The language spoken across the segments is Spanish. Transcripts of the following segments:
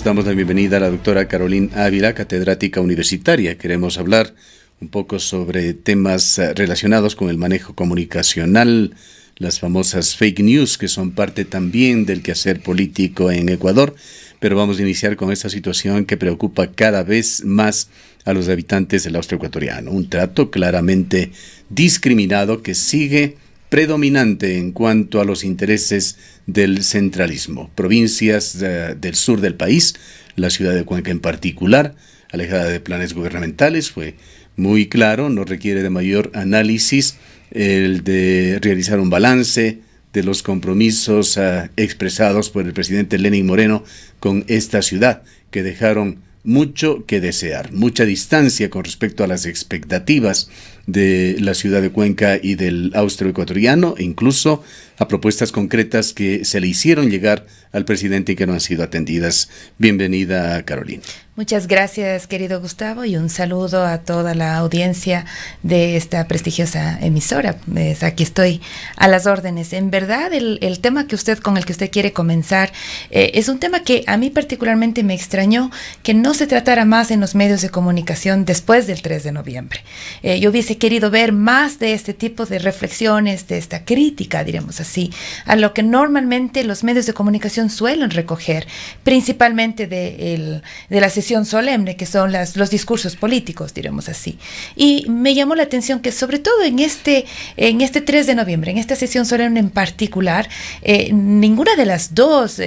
damos la bienvenida a la doctora Carolina Ávila, catedrática universitaria. Queremos hablar un poco sobre temas relacionados con el manejo comunicacional, las famosas fake news, que son parte también del quehacer político en Ecuador. Pero vamos a iniciar con esta situación que preocupa cada vez más a los habitantes del austro ecuatoriano. Un trato claramente discriminado que sigue predominante en cuanto a los intereses del centralismo. Provincias del sur del país, la ciudad de Cuenca en particular, alejada de planes gubernamentales, fue muy claro, no requiere de mayor análisis el de realizar un balance de los compromisos expresados por el presidente Lenín Moreno con esta ciudad, que dejaron mucho que desear, mucha distancia con respecto a las expectativas de la ciudad de Cuenca y del austro ecuatoriano, e incluso a propuestas concretas que se le hicieron llegar al presidente y que no han sido atendidas. Bienvenida, Carolina. Muchas gracias, querido Gustavo, y un saludo a toda la audiencia de esta prestigiosa emisora. Aquí estoy a las órdenes. En verdad, el tema con el que usted quiere comenzar es un tema que a mí particularmente me extrañó que no se tratara más en los medios de comunicación después del 3 de noviembre. Yo hubiese querido ver más de este tipo de reflexiones, de esta crítica, diremos así, a lo que normalmente los medios de comunicación suelen recoger, principalmente de la sesión solemne, que son los discursos políticos, diremos así. Y me llamó la atención que sobre todo en este 3 de noviembre, en esta sesión solemne en particular, ninguna de las dos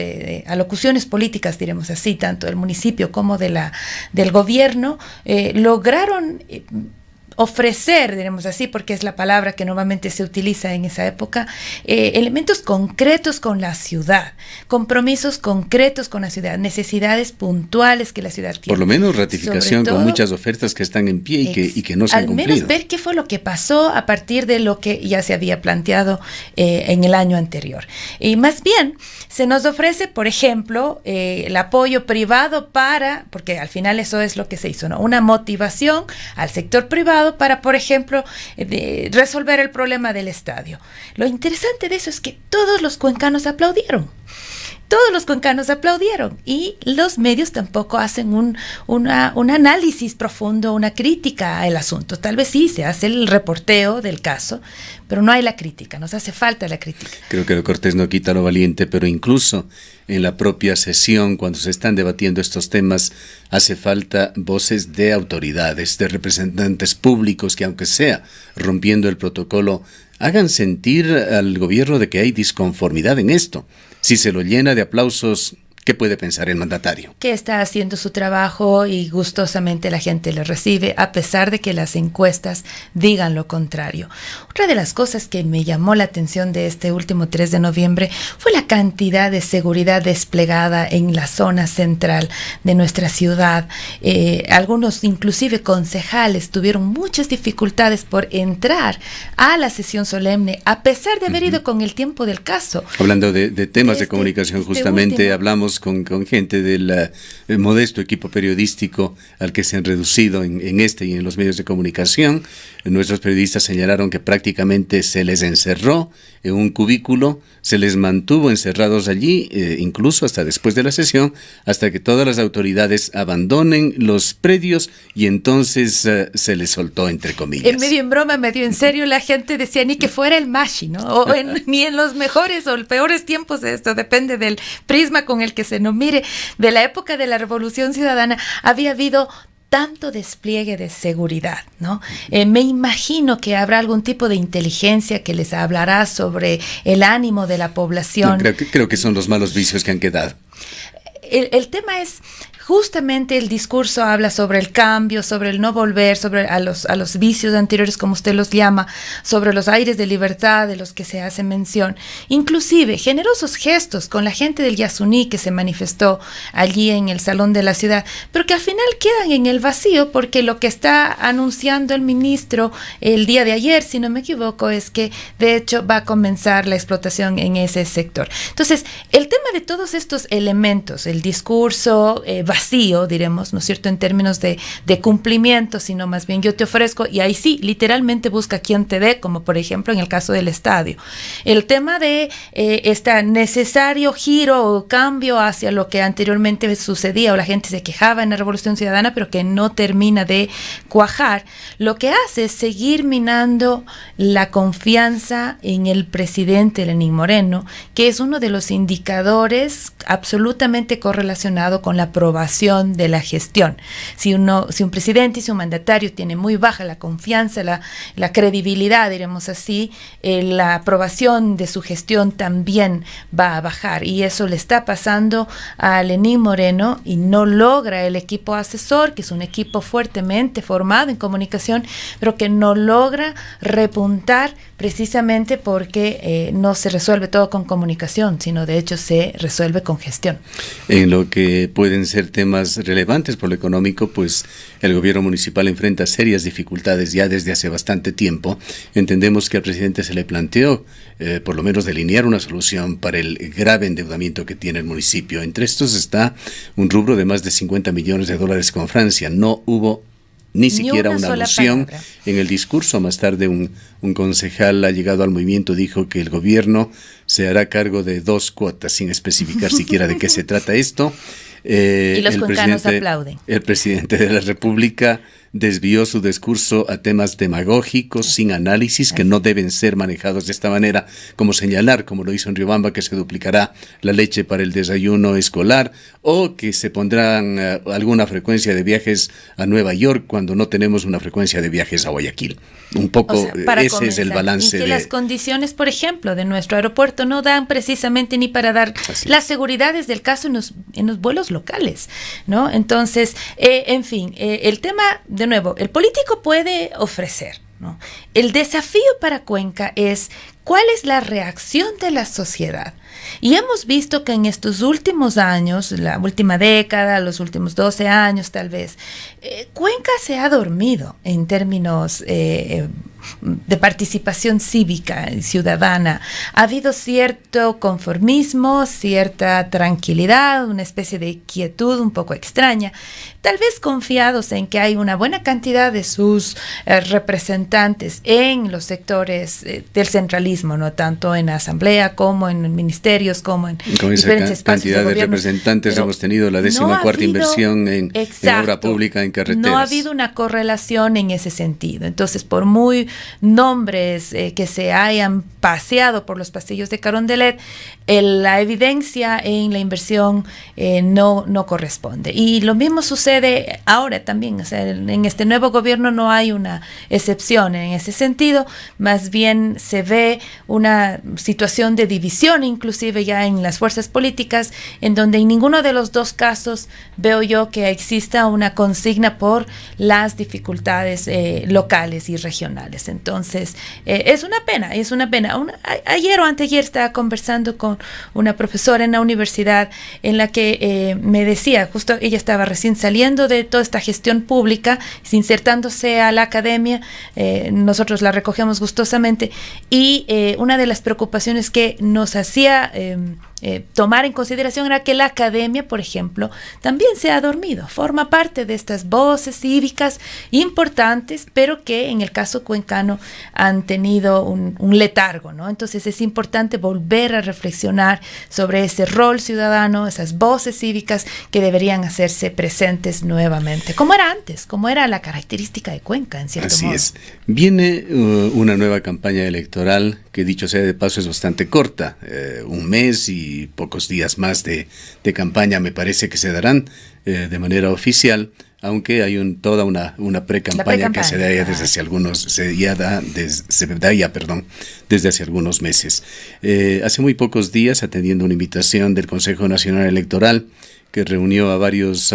alocuciones políticas, diremos así, tanto del municipio como del gobierno, lograron ofrecer, diremos así, porque es la palabra que normalmente se utiliza en esa época, elementos concretos con la ciudad, compromisos concretos con la ciudad, necesidades puntuales que la ciudad tiene. Por lo menos ratificación todo, con muchas ofertas que están en pie y que no se han cumplido. Al menos ver qué fue lo que pasó a partir de lo que ya se había planteado en el año anterior. Y más bien, se nos ofrece, por ejemplo, el apoyo privado porque al final eso es lo que se hizo, ¿no? Una motivación al sector privado para, por ejemplo, resolver el problema del estadio. Lo interesante de eso es que todos los cuencanos aplaudieron. Todos los cuencanos aplaudieron y los medios tampoco hacen un análisis profundo, una crítica al asunto. Tal vez sí, se hace el reporteo del caso, pero no hay la crítica, nos hace falta la crítica. Creo que lo cortés no quita lo valiente, pero incluso en la propia sesión, cuando se están debatiendo estos temas, hace falta voces de autoridades, de representantes públicos que, aunque sea rompiendo el protocolo, hagan sentir al gobierno de que hay disconformidad en esto. Si se lo llena de aplausos, ¿qué puede pensar el mandatario? Que está haciendo su trabajo y gustosamente la gente lo recibe, a pesar de que las encuestas digan lo contrario. Otra de las cosas que me llamó la atención de este último 3 de noviembre fue la cantidad de seguridad desplegada en la zona central de nuestra ciudad. Algunos, inclusive concejales, tuvieron muchas dificultades por entrar a la sesión solemne, a pesar de haber ido con el tiempo del caso. Hablando de temas de comunicación, justamente hablamos con gente del modesto equipo periodístico al que se han reducido en este y en los medios de comunicación. Nuestros periodistas señalaron que prácticamente se les encerró en un cubículo, se les mantuvo encerrados allí, incluso hasta después de la sesión, hasta que todas las autoridades abandonen los predios y entonces se les soltó, entre comillas. Medio en broma, medio en serio, la gente decía ni que fuera el Mashi, ¿no? Ni en los mejores o peores tiempos de esto, depende del prisma con el que se nos mire. De la época de la Revolución Ciudadana había habido tanto despliegue de seguridad, ¿no? Me imagino que habrá algún tipo de inteligencia que les hablará sobre el ánimo de la población. No, creo que son los malos vicios que han quedado. El tema es, justamente el discurso habla sobre el cambio, sobre el no volver, sobre a los vicios anteriores, como usted los llama, sobre los aires de libertad de los que se hace mención. Inclusive, generosos gestos con la gente del Yasuní que se manifestó allí en el Salón de la Ciudad, pero que al final quedan en el vacío porque lo que está anunciando el ministro el día de ayer, si no me equivoco, es que de hecho va a comenzar la explotación en ese sector. Entonces, el tema de todos estos elementos, el discurso vacío, vacío, diremos, ¿no es cierto?, en términos de cumplimiento, sino más bien yo te ofrezco, y ahí sí, literalmente busca quien te dé, como por ejemplo en el caso del estadio. El tema de este necesario giro o cambio hacia lo que anteriormente sucedía, o la gente se quejaba en la Revolución Ciudadana, pero que no termina de cuajar, lo que hace es seguir minando la confianza en el presidente Lenín Moreno, que es uno de los indicadores absolutamente correlacionado con la aprobación de la gestión. Si un presidente y si un mandatario tiene muy baja la confianza, la credibilidad, diremos así, la aprobación de su gestión también va a bajar, y eso le está pasando a Lenín Moreno, y no logra el equipo asesor, que es un equipo fuertemente formado en comunicación, pero que no logra repuntar precisamente porque no se resuelve todo con comunicación, sino de hecho se resuelve con gestión. En lo que pueden ser temas relevantes por lo económico, pues el gobierno municipal enfrenta serias dificultades ya desde hace bastante tiempo. Entendemos que al presidente se le planteó por lo menos delinear una solución para el grave endeudamiento que tiene el municipio. Entre estos está un rubro de más de $50 millones con Francia. No hubo ni siquiera una alusión en el discurso. Más tarde un concejal ha llegado al movimiento, dijo que el gobierno se hará cargo de 2 cuotas, sin especificar siquiera de qué se trata esto. Y los cuencanos aplauden. El presidente de la República desvió su discurso a temas demagógicos, sin análisis, que no deben ser manejados de esta manera, como señalar, como lo hizo en Riobamba, que se duplicará la leche para el desayuno escolar, o que se pondrán alguna frecuencia de viajes a Nueva York cuando no tenemos una frecuencia de viajes a Guayaquil. Un poco ese es el balance. Y que las condiciones, por ejemplo, de nuestro aeropuerto no dan precisamente ni para dar las seguridades del caso en los vuelos locales, ¿no? Entonces, en fin, el tema, de nuevo, el político puede ofrecer, ¿no? El desafío para Cuenca es cuál es la reacción de la sociedad. Y hemos visto que en estos últimos años, la última década, los últimos 12 años tal vez, Cuenca se ha dormido en términos de participación cívica y ciudadana. Ha habido cierto conformismo, cierta tranquilidad, una especie de quietud un poco extraña, tal vez confiados en que hay una buena cantidad de sus representantes en los sectores del centralismo, no tanto en la asamblea como en ministerios, como en diferentes espacios cantidad de representantes. Pero hemos tenido la 14ª inversión en obra pública, en carreteras. No ha habido una correlación en ese sentido. Entonces, por muy nombres que se hayan paseado por los pasillos de Carondelet, la evidencia en la inversión no corresponde. Y lo mismo sucede ahora también. O sea, en este nuevo gobierno no hay una excepción en ese sentido, más bien se ve una situación de división, inclusive ya en las fuerzas políticas, en donde en ninguno de los dos casos veo yo que exista una consigna por las dificultades locales y regionales. Entonces, es una pena. Ayer o anteayer estaba conversando con una profesora en la universidad en la que me decía, justo ella estaba recién saliendo de toda esta gestión pública, insertándose a la academia, nosotros la recogemos gustosamente, y una de las preocupaciones que nos hacía tomar en consideración era que la academia, por ejemplo, también se ha dormido, forma parte de estas voces cívicas importantes, pero que en el caso cuencano han tenido un letargo, ¿no? Entonces es importante volver a reflexionar sobre ese rol ciudadano, esas voces cívicas que deberían hacerse presentes nuevamente, como era antes, como era la característica de Cuenca, en cierto modo. Así es. Viene una nueva campaña electoral que, dicho sea de paso, es bastante corta, un mes y pocos días más de campaña me parece que se darán de manera oficial, aunque hay toda una pre-campaña que se da ya desde hace algunos, desde hace algunos meses. Hace muy pocos días, atendiendo una invitación del Consejo Nacional Electoral, que reunió a varios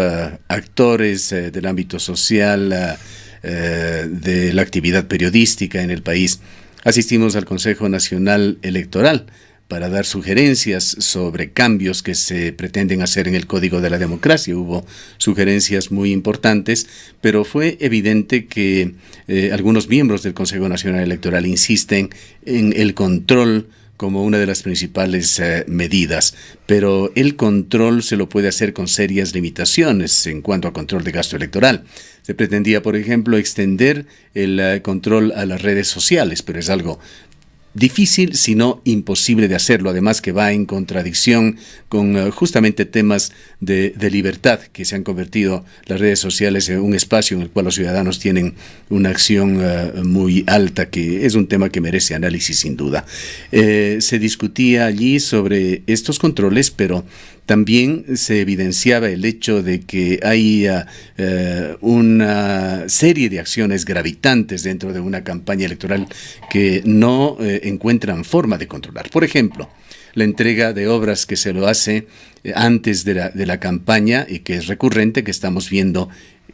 actores del ámbito social, de la actividad periodística en el país, asistimos al Consejo Nacional Electoral para dar sugerencias sobre cambios que se pretenden hacer en el Código de la Democracia. Hubo sugerencias muy importantes, pero fue evidente que algunos miembros del Consejo Nacional Electoral insisten en el control como una de las principales medidas, pero el control se lo puede hacer con serias limitaciones en cuanto a control de gasto electoral. Se pretendía, por ejemplo, extender el control a las redes sociales, pero es algo difícil, si no imposible de hacerlo, además que va en contradicción con justamente temas de libertad, que se han convertido las redes sociales en un espacio en el cual los ciudadanos tienen una acción muy alta, que es un tema que merece análisis sin duda. Se discutía allí sobre estos controles, pero también se evidenciaba el hecho de que hay una serie de acciones gravitantes dentro de una campaña electoral que no encuentran forma de controlar. Por ejemplo, la entrega de obras que se lo hace antes de la campaña y que es recurrente, que estamos viendo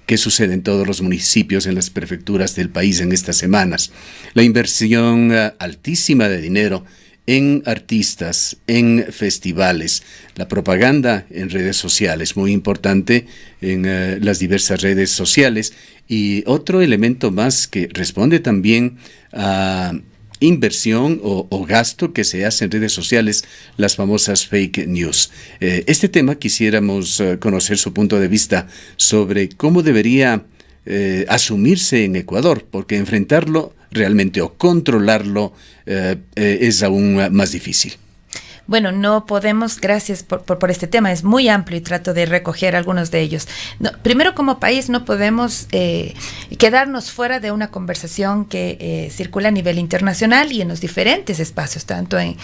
que sucede en todos los municipios, en las prefecturas del país en estas semanas. La inversión altísima de dinero en artistas, en festivales, la propaganda en redes sociales, muy importante en las diversas redes sociales, y otro elemento más que responde también a inversión o gasto que se hace en redes sociales, las famosas fake news. Este tema quisiéramos conocer su punto de vista sobre cómo debería asumirse en Ecuador, porque enfrentarlo realmente o controlarlo es aún más difícil. Bueno, no podemos, gracias por este tema, es muy amplio y trato de recoger algunos de ellos. No, primero, como país no podemos quedarnos fuera de una conversación que circula a nivel internacional y en los diferentes espacios, tanto en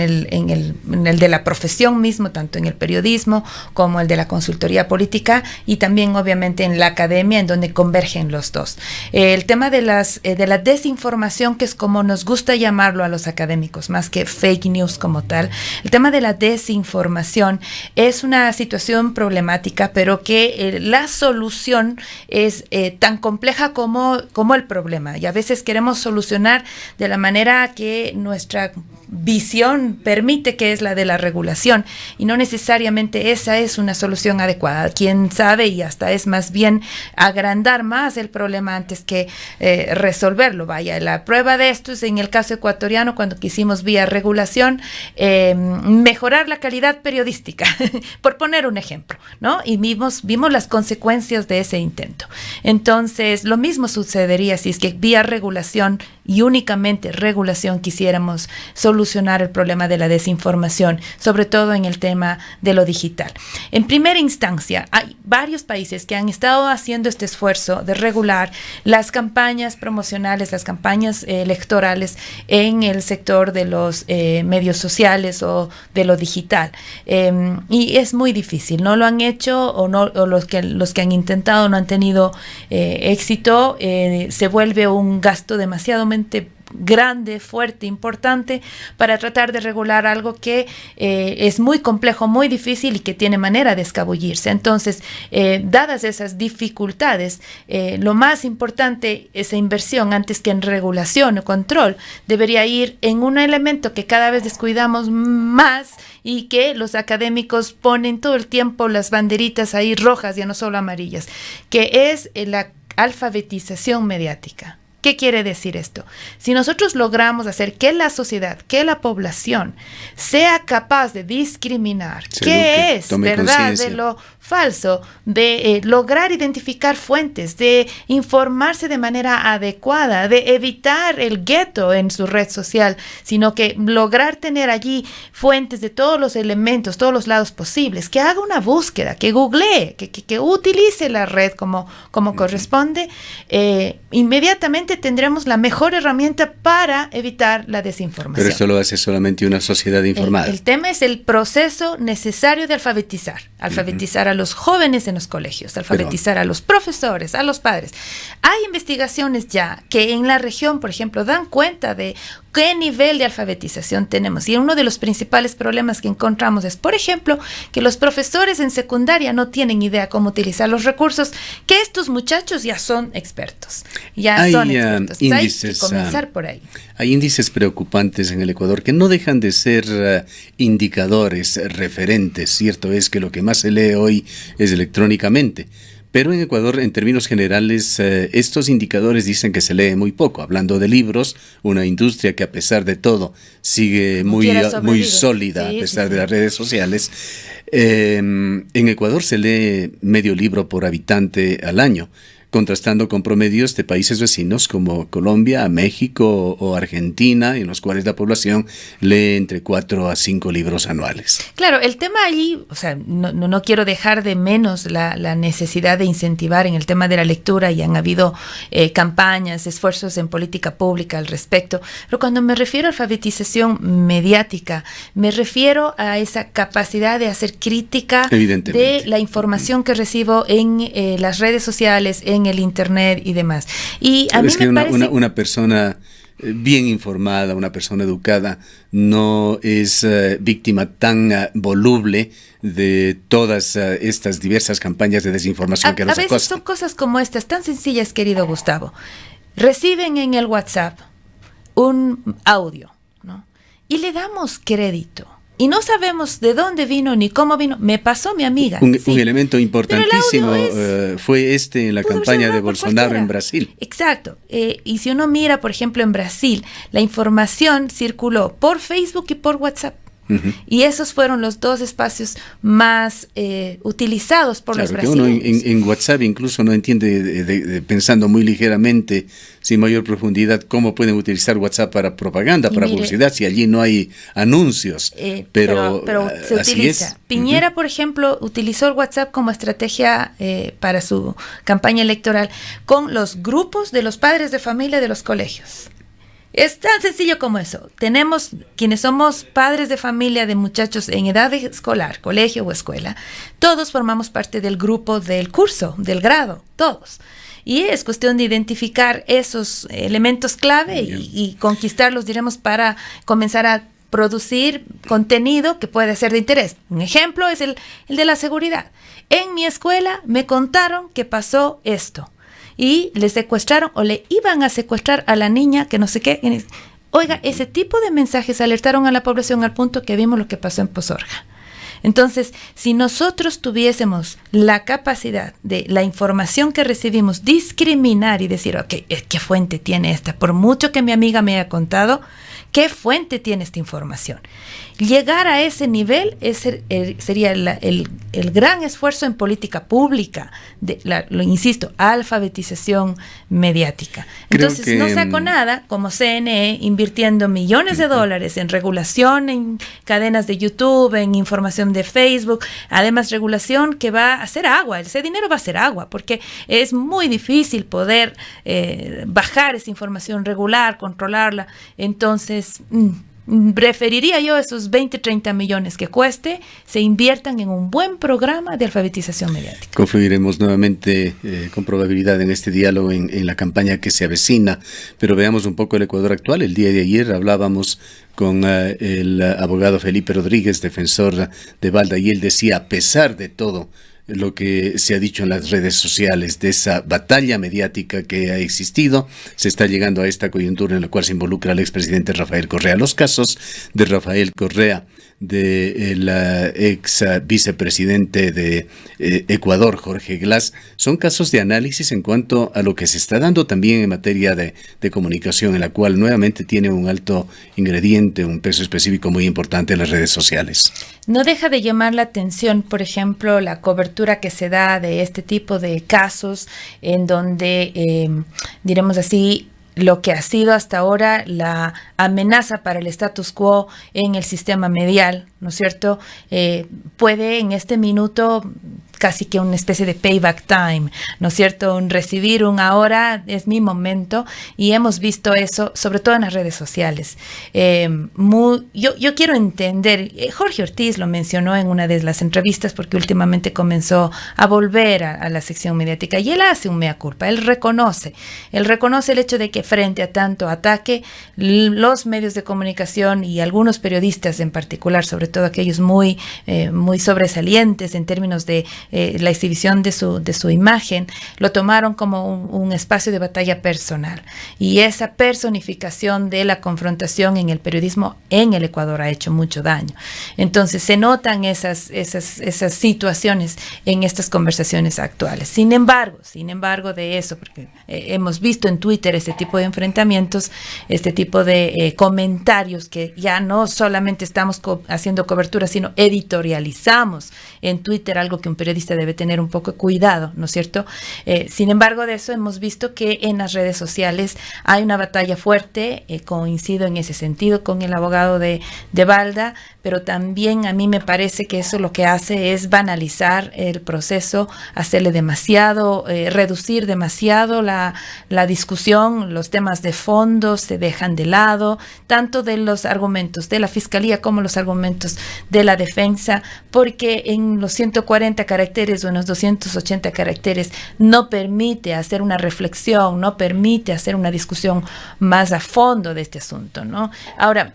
el de la profesión mismo, tanto en el periodismo como el de la consultoría política y también obviamente en la academia, en donde convergen los dos. El tema de la desinformación, que es como nos gusta llamarlo a los académicos, más que fake news como tal. El tema de la desinformación es una situación problemática, pero que la solución es tan compleja como el problema. Y a veces queremos solucionar de la manera que nuestra visión permite, que es la de la regulación, y no necesariamente esa es una solución adecuada. Quién sabe, y hasta es más bien agrandar más el problema antes que resolverlo. Vaya, la prueba de esto es en el caso ecuatoriano, cuando quisimos vía regulación mejorar la calidad periodística, por poner un ejemplo, ¿no? Y vimos las consecuencias de ese intento. Entonces, lo mismo sucedería si es que vía regulación y únicamente regulación quisiéramos solucionar el problema de la desinformación, sobre todo en el tema de lo digital. En primera instancia, hay varios países que han estado haciendo este esfuerzo de regular las campañas promocionales, las campañas electorales en el sector de los medios sociales o de lo digital. Y es muy difícil, no lo han hecho o los que han intentado no han tenido éxito. Se vuelve un gasto demasiado grande, fuerte, importante para tratar de regular algo que es muy complejo, muy difícil y que tiene manera de escabullirse. Entonces, dadas esas dificultades, lo más importante, esa inversión antes que en regulación o control, debería ir en un elemento que cada vez descuidamos más y que los académicos ponen todo el tiempo las banderitas ahí rojas, ya no solo amarillas, que es la alfabetización mediática. ¿Qué quiere decir esto? Si nosotros logramos hacer que la sociedad, que la población sea capaz de discriminar qué es verdad de lo falso, de lograr identificar fuentes, de informarse de manera adecuada, de evitar el gueto en su red social, sino que lograr tener allí fuentes de todos los elementos, todos los lados posibles, que haga una búsqueda, que googlee, que utilice la red como corresponde, inmediatamente tendremos la mejor herramienta para evitar la desinformación. Pero eso lo hace solamente una sociedad informada. El tema es el proceso necesario de alfabetizar a los jóvenes en los colegios, alfabetizar a los profesores, a los padres. Hay investigaciones ya que en la región, por ejemplo, dan cuenta de qué nivel de alfabetización tenemos. Y uno de los principales problemas que encontramos es, por ejemplo, que los profesores en secundaria no tienen idea cómo utilizar los recursos, que estos muchachos ya son expertos. Hay que comenzar por ahí. Hay índices preocupantes en el Ecuador que no dejan de ser indicadores, referentes. Cierto es que lo que más se lee hoy es electrónicamente, Pero en Ecuador, en términos generales, estos indicadores dicen que se lee muy poco. Hablando de libros, una industria que a pesar de todo sigue muy sólida, sí, a pesar de las redes sociales. En Ecuador se lee medio libro por habitante al año, contrastando con promedios de países vecinos como Colombia, México o Argentina, en los cuales la población lee entre 4 a 5 libros anuales. Claro, el tema allí, o sea, no quiero dejar de menos la necesidad de incentivar en el tema de la lectura, y han habido campañas, esfuerzos en política pública al respecto, pero cuando me refiero a alfabetización mediática, me refiero a esa capacidad de hacer crítica de la información que recibo en las redes sociales, en el internet y demás. Y a mí me parece una persona bien informada, una persona educada, no es víctima tan voluble de todas estas diversas campañas de desinformación que nos acosan. A veces son cosas como estas, tan sencillas, querido Gustavo. Reciben en el WhatsApp un audio, ¿no? Y le damos crédito. Y no sabemos de dónde vino ni cómo vino. Me pasó mi amiga. Un elemento importantísimo fue en la campaña de Bolsonaro en Brasil. Exacto. Y si uno mira, por ejemplo, en Brasil, la información circuló por Facebook y por WhatsApp. Y esos fueron los dos espacios más utilizados por los brasileños. Uno en WhatsApp incluso no entiende, pensando muy ligeramente, sin mayor profundidad, cómo pueden utilizar WhatsApp para propaganda, para publicidad, si allí no hay anuncios. Pero se utiliza. Piñera, por ejemplo, utilizó el WhatsApp como estrategia para su campaña electoral con los grupos de los padres de familia de los colegios. Es tan sencillo como eso. Tenemos, quienes somos padres de familia de muchachos en edad escolar, colegio o escuela, todos formamos parte del grupo del curso, del grado, todos. Y es cuestión de identificar esos elementos clave y conquistarlos, diremos, para comenzar a producir contenido que puede ser de interés. Un ejemplo es el de la seguridad. En mi escuela me contaron que pasó esto. Y le secuestraron o le iban a secuestrar a la niña que no sé qué. Oiga, ese tipo de mensajes alertaron a la población al punto que vimos lo que pasó en Pozorga. Entonces, si nosotros tuviésemos la capacidad de la información que recibimos, discriminar y decir, ok, ¿qué fuente tiene esta? Por mucho que mi amiga me haya contado, ¿qué fuente tiene esta información? Llegar a ese nivel sería el gran esfuerzo en política pública, lo insisto, alfabetización mediática. Entonces, no saco nada como CNE invirtiendo millones de dólares en regulación, en cadenas de YouTube, en información de Facebook, además regulación que va a hacer agua, ese dinero va a hacer agua, porque es muy difícil poder bajar esa información, regular, controlarla. Entonces, preferiría yo esos 20, 30 millones que cueste, se inviertan en un buen programa de alfabetización mediática. Confluiremos nuevamente con probabilidad en este diálogo en la campaña que se avecina, pero veamos un poco el Ecuador actual. El día de ayer hablábamos con el abogado Felipe Rodríguez, defensor de Balda, y él decía, a pesar de todo lo que se ha dicho en las redes sociales, de esa batalla mediática que ha existido, se está llegando a esta coyuntura en la cual se involucra al expresidente Rafael Correa. Los casos de Rafael Correa, del ex vicepresidente de Ecuador, Jorge Glass, son casos de análisis en cuanto a lo que se está dando también en materia de comunicación, en la cual nuevamente tiene un alto ingrediente, un peso específico muy importante en las redes sociales. No deja de llamar la atención, por ejemplo, la cobertura que se da de este tipo de casos en donde, diremos así, lo que ha sido hasta ahora la amenaza para el status quo en el sistema medial, ¿no es cierto? Puede en este minuto casi que una especie de payback time, ¿no es cierto? Recibir un ahora es mi momento, y hemos visto eso, sobre todo en las redes sociales. Yo quiero entender, Jorge Ortiz lo mencionó en una de las entrevistas porque últimamente comenzó a volver a la sección mediática, y él hace un mea culpa, él reconoce el hecho de que frente a tanto ataque, los medios de comunicación y algunos periodistas en particular, sobre todo aquellos muy sobresalientes en términos de la exhibición de su imagen, lo tomaron como un espacio de batalla personal. Y esa personificación de la confrontación en el periodismo en el Ecuador ha hecho mucho daño. Entonces se notan esas situaciones en estas conversaciones actuales. Sin embargo de eso, porque hemos visto en Twitter este tipo de enfrentamientos, este tipo de comentarios que ya no solamente estamos haciendo cobertura, sino editorializamos en Twitter, algo que un periodista debe tener un poco de cuidado, ¿no es cierto? Sin embargo de eso hemos visto que en las redes sociales hay una batalla fuerte, coincido en ese sentido con el abogado de Balda, pero también a mí me parece que eso lo que hace es banalizar el proceso, hacerle demasiado, reducir demasiado la discusión, los temas de fondo se dejan de lado, tanto de los argumentos de la Fiscalía como los argumentos de la defensa, porque en los 140 caracteres o en los 280 caracteres no permite hacer una reflexión, no permite hacer una discusión más a fondo de este asunto, ¿no? Ahora,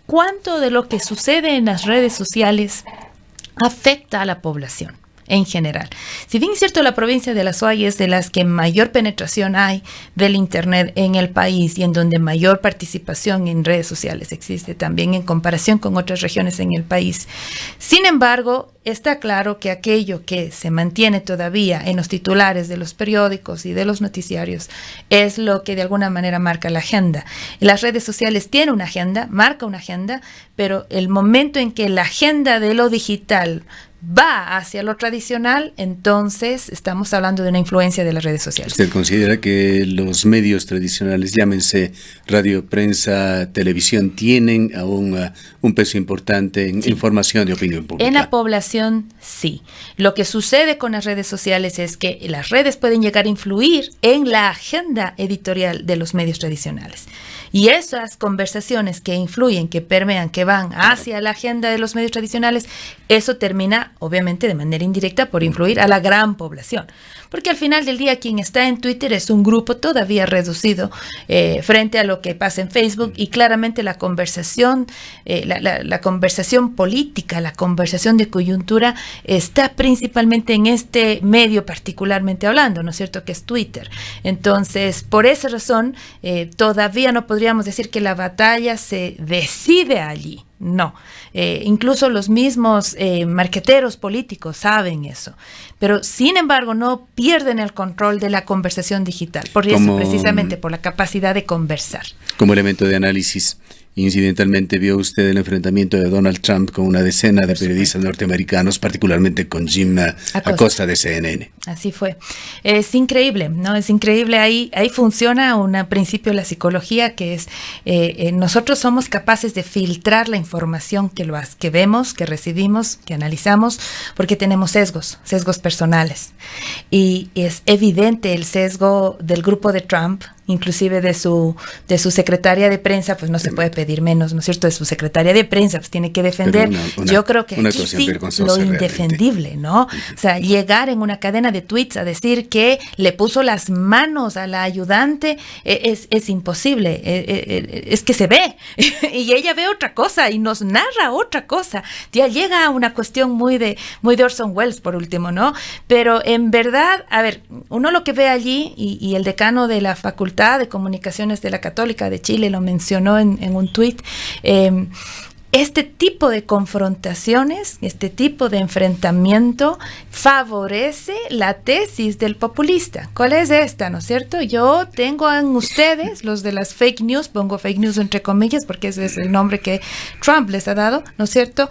¿cuánto de lo que sucede en las redes sociales afecta a la población en general? Si bien es cierto, la provincia de La Suay es de las que mayor penetración hay del Internet en el país y en donde mayor participación en redes sociales existe también en comparación con otras regiones en el país. Sin embargo, está claro que aquello que se mantiene todavía en los titulares de los periódicos y de los noticiarios es lo que de alguna manera marca la agenda. Las redes sociales tienen una agenda, marca una agenda, pero el momento en que la agenda de lo digital va hacia lo tradicional, entonces estamos hablando de una influencia de las redes sociales. ¿Usted considera que los medios tradicionales, llámense radio, prensa, televisión, tienen aún un peso importante en información de opinión pública? En la población, sí. Lo que sucede con las redes sociales es que las redes pueden llegar a influir en la agenda editorial de los medios tradicionales. Y esas conversaciones que influyen, que permean, que van hacia la agenda de los medios tradicionales, eso termina, obviamente, de manera indirecta por influir a la gran población. Porque al final del día quien está en Twitter es un grupo todavía reducido frente a lo que pasa en Facebook, y claramente la conversación, la conversación política, la conversación de coyuntura está principalmente en este medio particularmente hablando, ¿no es cierto?, que es Twitter. Entonces, por esa razón, todavía no podríamos decir que la batalla se decide allí. No, incluso los mismos marqueteros políticos saben eso, pero sin embargo no pierden el control de la conversación digital, por eso precisamente por la capacidad de conversar. Como elemento de análisis, incidentalmente vio usted el enfrentamiento de Donald Trump con una decena de periodistas norteamericanos, particularmente con Jim Acosta de CNN. Así fue. Es increíble, ¿no? Es increíble. Ahí funciona un principio de la psicología que es, nosotros somos capaces de filtrar la información que vemos, que recibimos, que analizamos, porque tenemos sesgos personales. Y es evidente el sesgo del grupo de Trump, inclusive de su secretaria de prensa, pues no se puede pedir menos, ¿no es cierto? De su secretaria de prensa, pues tiene que defender. Yo creo que aquí sí lo indefendible, ¿no? O sea, llegar en una cadena de tweets a decir que le puso las manos a la ayudante es imposible, es que se ve, y ella ve otra cosa y nos narra otra cosa. Ya llega a una cuestión muy de Orson Welles, por último, ¿no? Pero en verdad, a ver, uno lo que ve allí, y el decano de la Facultad de Comunicaciones de la Católica de Chile lo mencionó en un tuit, este tipo de confrontaciones, este tipo de enfrentamiento favorece la tesis del populista. ¿Cuál es esta, no es cierto? Yo tengo en ustedes, los de las fake news, pongo fake news entre comillas porque ese es el nombre que Trump les ha dado, ¿no es cierto?,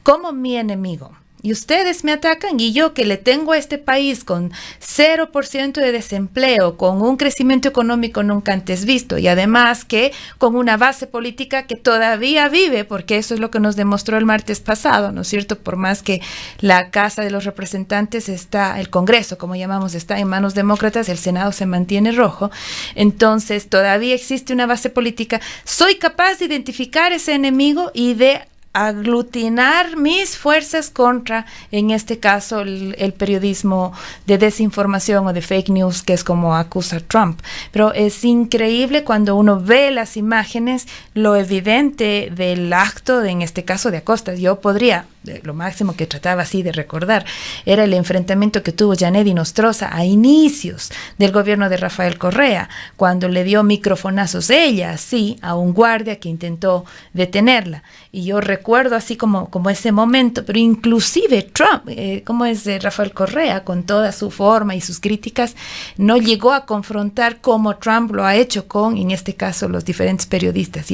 como mi enemigo. Y ustedes me atacan, y yo que le tengo a este país con 0% de desempleo, con un crecimiento económico nunca antes visto, y además que con una base política que todavía vive, porque eso es lo que nos demostró el martes pasado, ¿no es cierto? Por más que la Casa de los Representantes está, el Congreso, como llamamos, está en manos demócratas, el Senado se mantiene rojo, entonces todavía existe una base política. Soy capaz de identificar ese enemigo y de aglutinar mis fuerzas contra, en este caso, el periodismo de desinformación o de fake news, que es como acusa Trump. Pero es increíble cuando uno ve las imágenes, lo evidente del acto, en este caso de Acosta. Yo podría lo máximo que trataba así de recordar era el enfrentamiento que tuvo Janet Nostroza a inicios del gobierno de Rafael Correa, cuando le dio microfonazos ella, sí, a un guardia que intentó detenerla. Y yo recuerdo así como ese momento, pero inclusive Trump, como es Rafael Correa, con toda su forma y sus críticas, no llegó a confrontar como Trump lo ha hecho con, en este caso, los diferentes periodistas.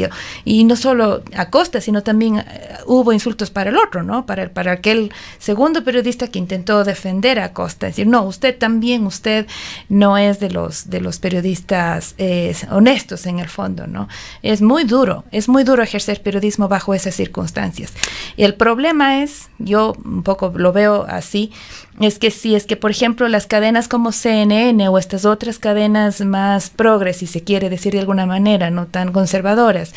Y no solo Acosta, sino también hubo insultos para el otro, ¿no? Para aquel segundo periodista que intentó defender a Acosta, decir, no, usted no es de los periodistas honestos en el fondo, ¿no? Es muy duro ejercer periodismo bajo esas circunstancias. Y el problema es, yo un poco lo veo así, es que, por ejemplo, las cadenas como CNN o estas otras cadenas más progres, si se quiere decir de alguna manera, no tan conservadoras,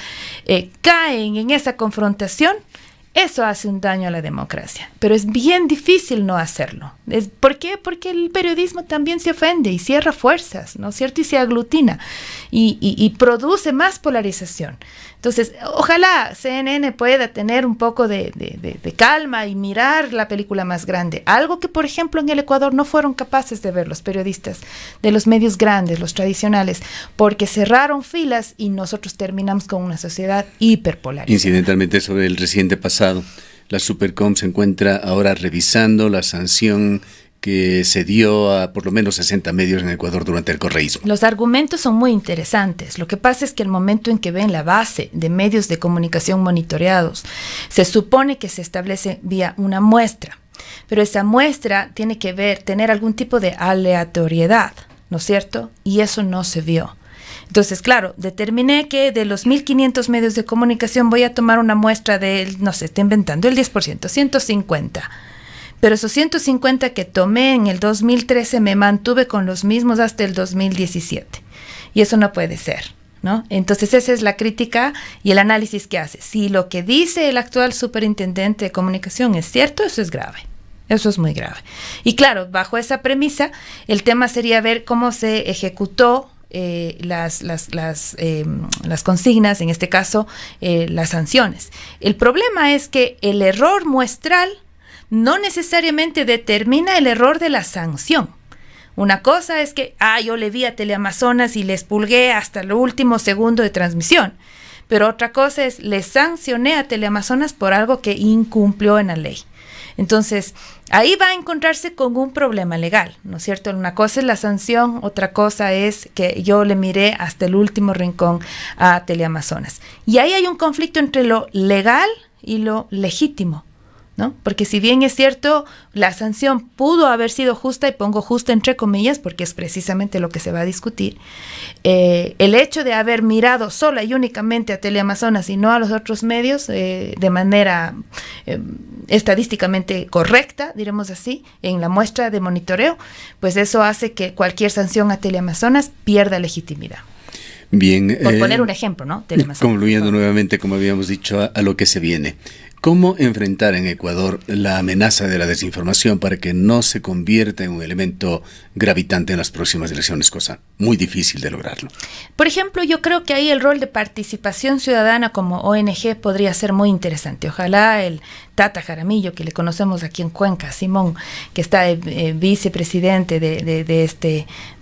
caen en esa confrontación, eso hace un daño a la democracia. Pero es bien difícil no hacerlo. ¿Por qué? Porque el periodismo también se ofende y cierra fuerzas, ¿no es cierto? Y se aglutina y produce más polarización. Entonces, ojalá CNN pueda tener un poco de calma y mirar la película más grande. Algo que, por ejemplo, en el Ecuador no fueron capaces de ver los periodistas de los medios grandes, los tradicionales, porque cerraron filas y nosotros terminamos con una sociedad hiperpolarizada. Incidentalmente, sobre el reciente pasado, la Supercom se encuentra ahora revisando la sanción que se dio a por lo menos 60 medios en Ecuador durante el correísmo. Los argumentos son muy interesantes. Lo que pasa es que el momento en que ven la base de medios de comunicación monitoreados, se supone que se establece vía una muestra, pero esa muestra tiene que tener algún tipo de aleatoriedad, ¿no es cierto? Y eso no se vio. Entonces, claro, determiné que de los 1.500 medios de comunicación voy a tomar una muestra del, no sé, estoy inventando, el 10%, 150. Pero esos 150 que tomé en el 2013 me mantuve con los mismos hasta el 2017. Y eso no puede ser, ¿no? Entonces esa es la crítica y el análisis que hace. Si lo que dice el actual superintendente de comunicación es cierto, eso es grave. Eso es muy grave. Y claro, bajo esa premisa, el tema sería ver cómo se ejecutó las consignas, en este caso, las sanciones. El problema es que el error muestral no necesariamente determina el error de la sanción. Una cosa es que, yo le vi a Teleamazonas y les pulgué hasta el último segundo de transmisión. Pero otra cosa es, le sancioné a Teleamazonas por algo que incumplió en la ley. Entonces, ahí va a encontrarse con un problema legal, ¿no es cierto? Una cosa es la sanción, otra cosa es que yo le miré hasta el último rincón a Teleamazonas. Y ahí hay un conflicto entre lo legal y lo legítimo, ¿no? Porque si bien es cierto, la sanción pudo haber sido justa, y pongo justa entre comillas, porque es precisamente lo que se va a discutir, el hecho de haber mirado sola y únicamente a Teleamazonas y no a los otros medios de manera estadísticamente correcta, diremos así, en la muestra de monitoreo, pues eso hace que cualquier sanción a Teleamazonas pierda legitimidad. Bien. Por poner un ejemplo, ¿no? Concluyendo nuevamente, como habíamos dicho, a lo que se viene. ¿Cómo enfrentar en Ecuador la amenaza de la desinformación para que no se convierta en un elemento gravitante en las próximas elecciones, cosa muy difícil de lograrlo? Por ejemplo, yo creo que ahí el rol de participación ciudadana como ONG podría ser muy interesante. Ojalá el Tata Jaramillo, que le conocemos aquí en Cuenca, Simón, que está vicepresidente de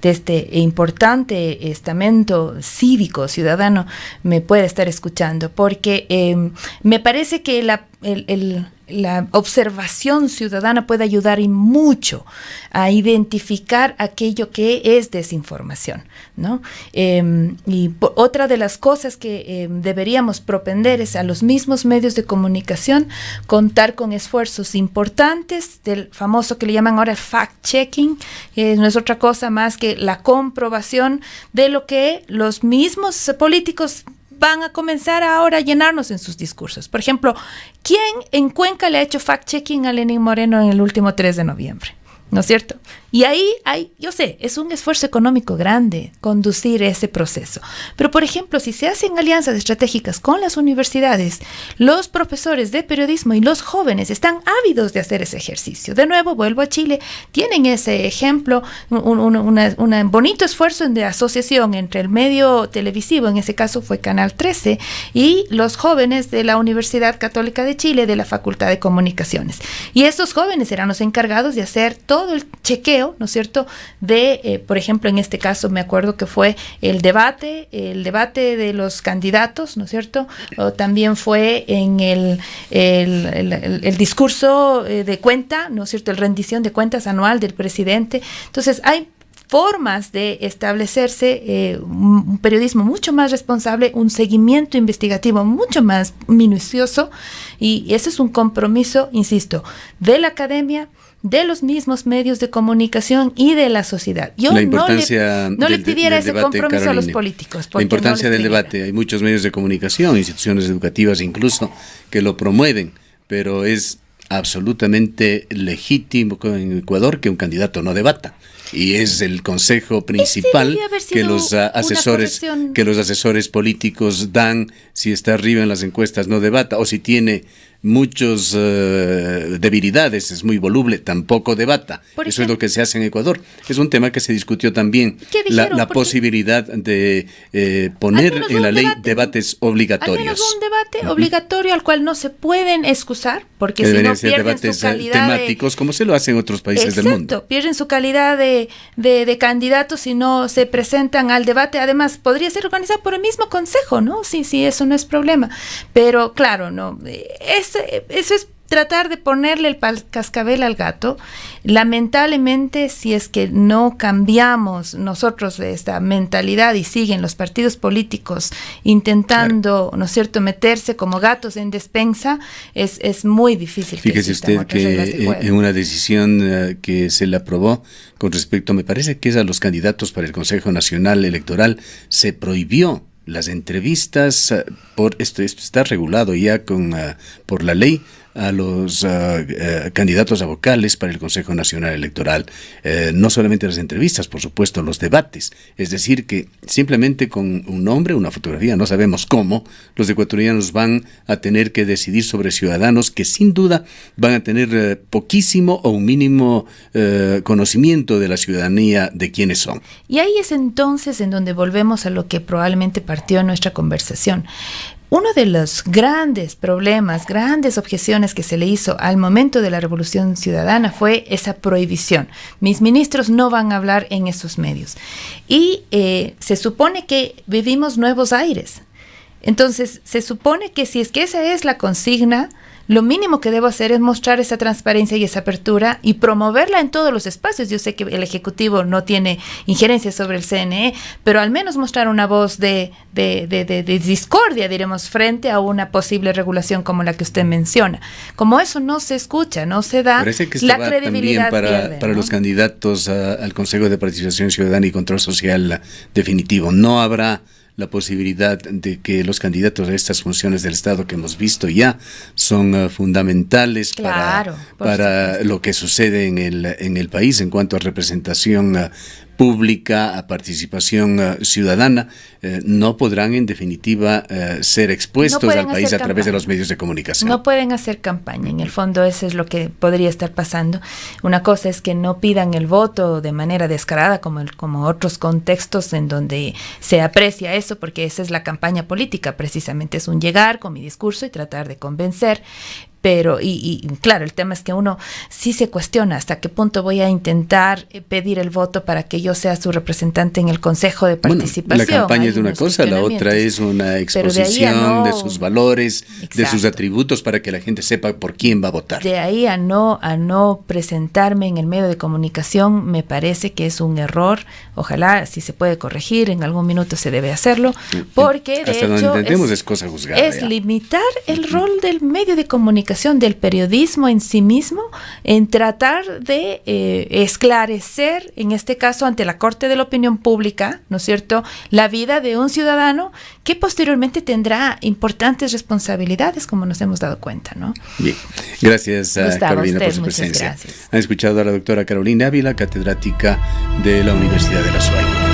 este importante estamento cívico ciudadano, me puede estar escuchando, porque me parece que la observación ciudadana puede ayudar y mucho a identificar aquello que es desinformación, ¿no? Otra de las cosas que deberíamos propender es a los mismos medios de comunicación contar con esfuerzos importantes del famoso que le llaman ahora fact-checking, que no es otra cosa más que la comprobación de lo que los mismos políticos van a comenzar ahora a llenarnos en sus discursos. Por ejemplo, ¿quién en Cuenca le ha hecho fact-checking a Lenín Moreno en el último 3 de noviembre? ¿No es cierto? Y ahí yo sé, es un esfuerzo económico grande conducir ese proceso. Pero, por ejemplo, si se hacen alianzas estratégicas con las universidades, los profesores de periodismo y los jóvenes están ávidos de hacer ese ejercicio. De nuevo, vuelvo a Chile, tienen ese ejemplo, un bonito esfuerzo de asociación entre el medio televisivo, en ese caso fue Canal 13, y los jóvenes de la Universidad Católica de Chile, de la Facultad de Comunicaciones. Y estos jóvenes eran los encargados de hacer todo el chequeo, ¿no es cierto?, de, por ejemplo, en este caso me acuerdo que fue el debate de los candidatos, ¿no es cierto? O también fue en el discurso de cuenta, ¿no es cierto?, el rendición de cuentas anual del presidente. Entonces, hay formas de establecerse un periodismo mucho más responsable, un seguimiento investigativo mucho más minucioso, y ese es un compromiso, insisto, de la academia, de los mismos medios de comunicación y de la sociedad. Yo no le pidiera ese compromiso, Carolina, a los políticos. La importancia del debate. Hay muchos medios de comunicación, instituciones educativas incluso, que lo promueven, pero es absolutamente legítimo en Ecuador que un candidato no debata. Y es el consejo principal que los asesores políticos dan: si está arriba en las encuestas, no debata, o si tiene muchas debilidades, es muy voluble, tampoco debata. Eso es lo que se hace en Ecuador. Es un tema que se discutió también, la posibilidad de poner en la ley debates obligatorios. Al menos un debate obligatorio al cual no se pueden excusar, porque si no pierden debates su calidad temáticos, como se lo hace en otros países del mundo. Pierden su calidad de candidatos si no se presentan al debate. Además, podría ser organizado por el mismo consejo, ¿no? Sí, eso no es problema. Pero claro, no, eso es tratar de ponerle el cascabel al gato. Lamentablemente, si es que no cambiamos nosotros de esta mentalidad y siguen los partidos políticos intentando, claro, ¿no es cierto?, meterse como gatos en despensa, es muy difícil. Fíjese usted que en una decisión que se le aprobó con respecto, me parece que es a los candidatos para el Consejo Nacional Electoral, se prohibió las entrevistas, por esto está regulado ya por la ley, a los candidatos a vocales para el Consejo Nacional Electoral. No solamente las entrevistas, por supuesto, los debates. Es decir, que simplemente con un nombre, una fotografía, no sabemos cómo, los ecuatorianos van a tener que decidir sobre ciudadanos que sin duda van a tener poquísimo o un mínimo conocimiento de la ciudadanía, de quiénes son. Y ahí es entonces en donde volvemos a lo que probablemente partió nuestra conversación. Uno de los grandes problemas, grandes objeciones que se le hizo al momento de la Revolución Ciudadana fue esa prohibición. Mis ministros no van a hablar en esos medios. Y se supone que vivimos nuevos aires. Entonces, se supone que si es que esa es la consigna, lo mínimo que debo hacer es mostrar esa transparencia y esa apertura y promoverla en todos los espacios. Yo sé que el Ejecutivo no tiene injerencia sobre el CNE, pero al menos mostrar una voz de discordia, diremos, frente a una posible regulación como la que usted menciona. Como eso no se escucha, no se da, la credibilidad también para los candidatos al Consejo de Participación Ciudadana y Control Social definitivo. No habrá la posibilidad de que los candidatos a estas funciones del Estado que hemos visto ya son fundamentales, claro, para lo que sucede en el país en cuanto a representación pública, a participación ciudadana, no podrán en definitiva ser expuestos al país a través de los medios de comunicación. No pueden hacer campaña, en el fondo eso es lo que podría estar pasando. Una cosa es que no pidan el voto de manera descarada como otros contextos en donde se aprecia eso, porque esa es la campaña política, precisamente es un llegar con mi discurso y tratar de convencer. Pero, y claro, el tema es que uno sí se cuestiona hasta qué punto voy a intentar pedir el voto para que yo sea su representante en el Consejo de Participación. La campaña es una cosa, la otra es una exposición de sus valores, exacto, de sus atributos, para que la gente sepa por quién va a votar. De ahí a no presentarme en el medio de comunicación, me parece que es un error. Ojalá, si se puede corregir, en algún minuto se debe hacerlo, porque hasta de hecho es cosa juzgada, es limitar el rol del medio de comunicación comunicación, del periodismo en sí mismo, en tratar de esclarecer, en este caso ante la Corte de la Opinión Pública, ¿no es cierto?, la vida de un ciudadano que posteriormente tendrá importantes responsabilidades, como nos hemos dado cuenta, ¿no? Bien, gracias a Gustavo, Carolina por su presencia. Han escuchado a la doctora Carolina Ávila, catedrática de la Universidad de la SUAY.